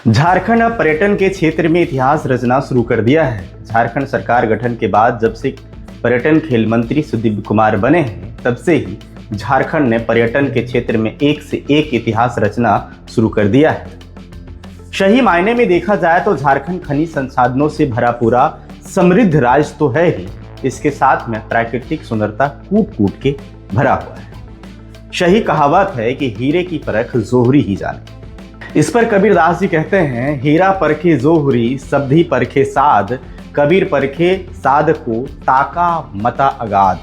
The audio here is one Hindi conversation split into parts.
झारखंड अब पर्यटन के क्षेत्र में इतिहास रचना शुरू कर दिया है। झारखंड सरकार गठन के बाद जब से पर्यटन खेल मंत्री सुदीप कुमार बने हैं, तब से ही झारखंड ने पर्यटन के क्षेत्र में एक से एक इतिहास रचना शुरू कर दिया है। सही मायने में देखा जाए तो झारखंड खनिज संसाधनों से भरा पूरा समृद्ध राज्य तो है ही, इसके साथ में प्राकृतिक सुंदरता कूट कूट के भरा हुआ है। सही कहावत है कि हीरे की परख जोहरी ही जाने। इस पर कबीरदास जी कहते हैं, हीरा परखे जोहरी सब्धि परखे साध, कबीर परखे साध को ताका मता अगाध।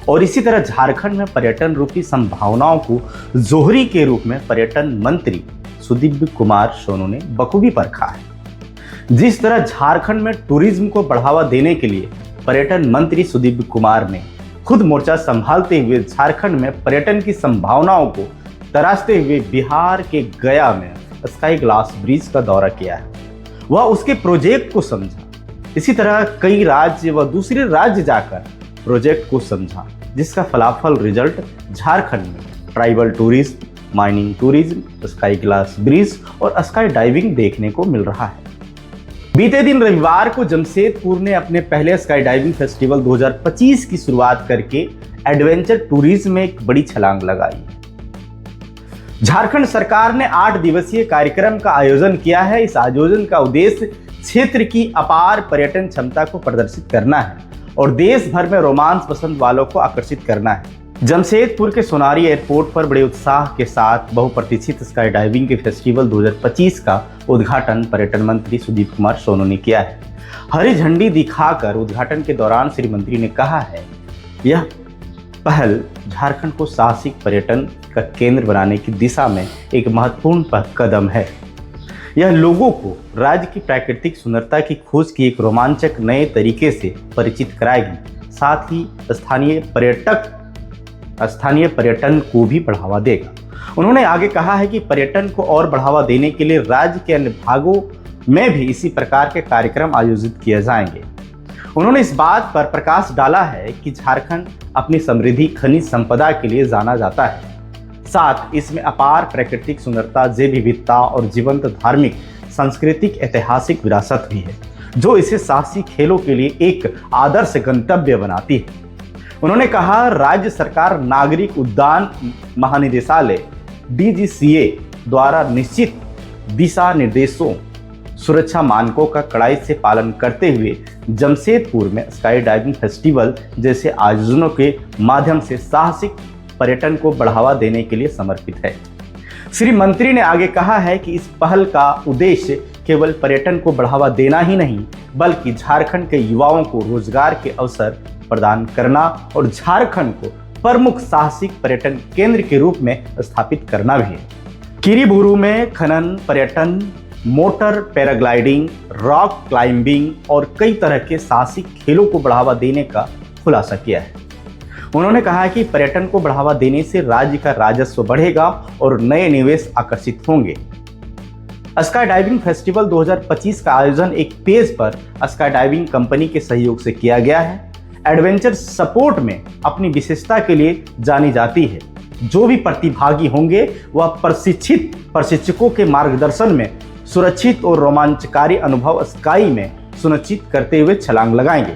और इसी तरह झारखंड में पर्यटन रूपी संभावनाओं को जोहरी के रूप में पर्यटन मंत्री सुदीप कुमार सोनू ने बखूबी परखा है। जिस तरह झारखंड में टूरिज्म को बढ़ावा देने के लिए पर्यटन मंत्री सुदीप कुमार ने खुद मोर्चा संभालते हुए झारखंड में पर्यटन की संभावनाओं को तराशते हुए बिहार के गया में स्काई ग्लास ब्रिज का दौरा किया है, वह उसके प्रोजेक्ट को समझा। इसी तरह कई राज्य व दूसरे राज्य जाकर प्रोजेक्ट को समझा, जिसका फलाफल रिजल्ट झारखंड में tribal tourism, mining tourism, sky glass bridge और स्काई डाइविंग देखने को मिल रहा है। बीते दिन रविवार को जमशेदपुर ने अपने पहले स्काई डाइविंग फेस्टिवल 2025 की शुरुआत करके एडवेंचर टूरिज्म में एक बड़ी छलांग लगाई। झारखंड सरकार ने 8 दिवसीय कार्यक्रम का आयोजन किया है। इस आयोजन का उद्देश्य क्षेत्र की अपार पर्यटन क्षमता को प्रदर्शित करना है और देश भर में रोमांच पसंद वालों को आकर्षित करना है। जमशेदपुर के सोनारी एयरपोर्ट पर बड़े उत्साह के साथ बहुप्रतीक्षित स्काई डाइविंग के फेस्टिवल 2025 का उद्घाटन पर्यटन मंत्री सुदीप कुमार सोनू ने किया है। हरी झंडी दिखाकर उद्घाटन के दौरान श्री मंत्री ने कहा है, यह पहल झारखंड को साहसिक पर्यटन का केंद्र बनाने की दिशा में एक महत्वपूर्ण कदम है। यह लोगों को राज्य की प्राकृतिक सुंदरता की खोज की एक रोमांचक नए तरीके से परिचित कराएगी, साथ ही स्थानीय पर्यटन को भी बढ़ावा देगा। उन्होंने आगे कहा है कि पर्यटन को और बढ़ावा देने के लिए राज्य के अन्य भागों में भी इसी प्रकार के कार्यक्रम आयोजित किए जाएंगे। उन्होंने इस बात पर प्रकाश डाला है कि झारखंड अपनी समृद्धि खनिज संपदा के लिए जाना जाता है, साथ इसमें अपार प्राकृतिक सुंदरता, जैव विविधता और जीवंत धार्मिक, सांस्कृतिक, ऐतिहासिक विरासत भी है, जो इसे साहसी खेलों के लिए एक आदर्श गंतव्य बनाती है। उन्होंने कहा, राज्य सरकार नागरिक उद्यान महानिदेशालय DGCA द्वारा निश्चित दिशा निर्देशों, सुरक्षा मानकों का कड़ाई से पालन करते हुए जमशेदपुर में स्काई डाइविंग फेस्टिवल जैसे आयोजनों के माध्यम से साहसिक पर्यटन को बढ़ावा देने के लिए समर्पित है। श्री मंत्री ने आगे कहा है कि इस पहल का उद्देश्य केवल पर्यटन को बढ़ावा देना ही नहीं, बल्कि झारखंड के युवाओं को रोजगार के अवसर प्रदान करना और झारखंड को प्रमुख साहसिक पर्यटन केंद्र के रूप में स्थापित करना भी है। किरीबुरू में खनन, पर्यटन, मोटर पैराग्लाइडिंग, रॉक क्लाइंबिंग और कई तरह के साहसिक खेलों को बढ़ावा देने का खुलासा किया है। उन्होंने कहा कि पर्यटन को बढ़ावा देने से राज्य का राजस्व बढ़ेगा और नए निवेश आकर्षित होंगे। स्काई डाइविंग फेस्टिवल 2025 का आयोजन एक पेज पर स्काई डाइविंग कंपनी के सहयोग से किया गया है। एडवेंचर स्पोर्ट में अपनी विशेषता के लिए जानी जाती है। जो भी प्रतिभागी होंगे वह प्रशिक्षित प्रशिक्षकों के मार्गदर्शन में सुरक्षित और रोमांचकारी अनुभव स्काई में सुनिश्चित करते हुए छलांग लगाएंगे।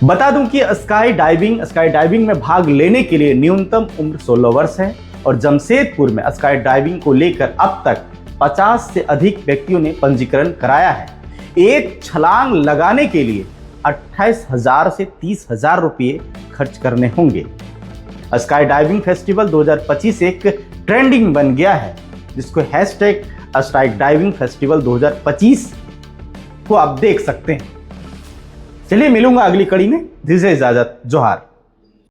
बता दूं कि स्काई डाइविंग में भाग लेने के लिए न्यूनतम उम्र 16 वर्ष है और जमशेदपुर में स्काई डाइविंग को लेकर अब तक 50 से अधिक व्यक्तियों ने पंजीकरण कराया है। एक छलांग लगाने के लिए 28,000 से 30,000 रुपये खर्च करने होंगे। स्काई डाइविंग फेस्टिवल 2025 एक ट्रेंडिंग बन गया है, जिसको #स्काई डाइविंग फेस्टिवल 2025 को आप देख सकते हैं। चलिए मिलूंगा अगली कड़ी में। दीजिए इजाजत। जोहार।